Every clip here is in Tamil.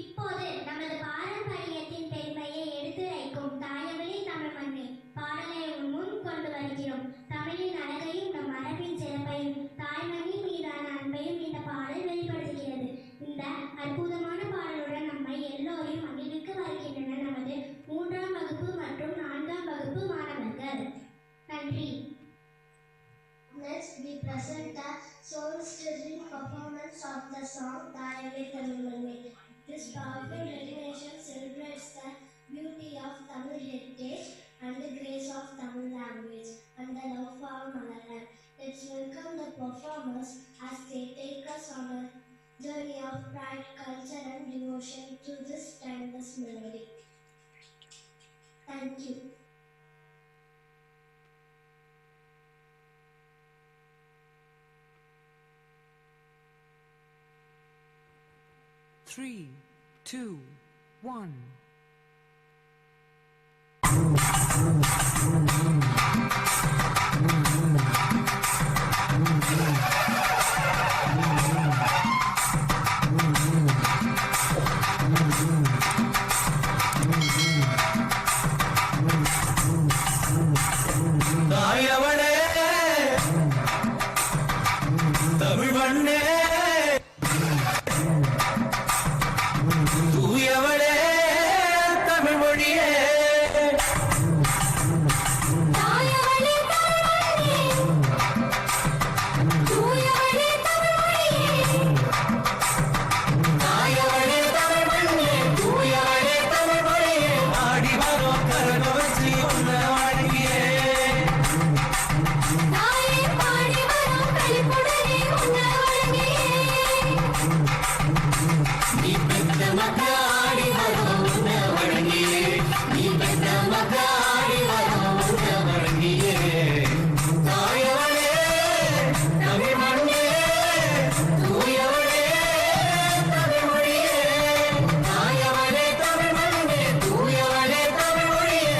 இப்போது நமது பாரம்பரியத்தின் பெருமையை எடுத்துரைக்கும் தாயவழி தமிழ் மண்ணை பாடலை முன் கொண்டு வருகிறோம். தமிழின் அழகையும் நம் மரபின் சிறப்பையும் தாய்மண்ணின் மீதான அன்பையும் இந்த பாடல் வெளிப்படுத்துகிறது. இந்த அற்புதமான பாடலுடன் நம்மை எல்லோரையும் மகிழ்விக்க வருகின்றன நமது 3ஆம் வகுப்பு மற்றும் 4ஆம் வகுப்பு மாணவர்கள். நன்றி. Next, we present the soul-stirring performance of the song Thayavali Tamil Manni. This powerful recognition celebrates the beauty of Tamil heritage and the grace of Tamil language and the love for our motherland. Let's welcome the performers as they take us on a journey of pride, culture and devotion through this timeless melody. Thank you. 3, 2, 1. தாயவளே Tamil மண்ணே தூயவளே தமிழ் மொழியே தாயவளே தமிழ் மண்ணே தூயவளே தமிழ் மொழியே தாயவளே தமிழ் மண்ணே தூயவளே தமிழ் மொழியே ஆடி வரும் கரகவச்சி உன்ன வாழ்க்கையே தாயே பாடி வரும் களிப்புடனே உன்னை வணங்கியே நீ பெற்ற மக்காடி வரும் உன்ன வழங்கியே நீ பெற்ற மக்காடி வரும் உன்ன வழங்கியே தாயவளே தமிழ் மண்ணே தூயவளே தமிழ் மொழியே தாயவளே தமிழ் மண்ணே தூயவளே தமிழ் மொழியே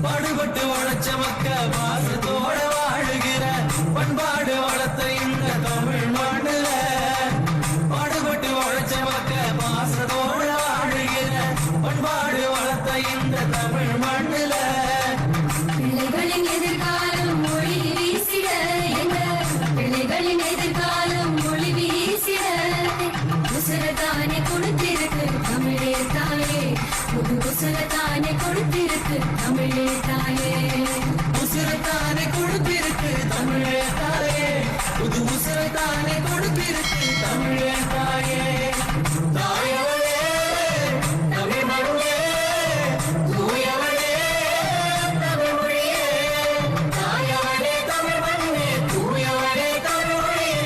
பாடுபட்டு உழைச்ச மக்க பாசத்தோட வாழுகிற பண்பாடு வளர்த்த இந்த தமிழ் மண்ணுல பாடுபட்டு உழைச்ச மக்க பாசத்தோட வாழுகிற பண்பாடு வளர்த்த இந்த தமிழ் மண்ணுல பிள்ளைகளின் எதிர்காலம் மொழி வீசிட எங்க பிள்ளைகளின் எதிர்காலம் மொழி வீசிட உசுரத்தானே கொடுத்திருக்கு தமிழே தாயே புது உசுரத்தானே கொடுத்திருக்கு தமிழே தாயே உசுரத்தானே கொடுத்திருக்கு தமிழே தாயே புது உசுரத்தானே கொடுத்திருக்கு தமிழே தாயே தாயவளே தமிழ் மண்ணே தூயவளே தமிழ் மொழியே தாயவளே தமிழ் மண்ணே தூயவளே தமிழ் மொழியே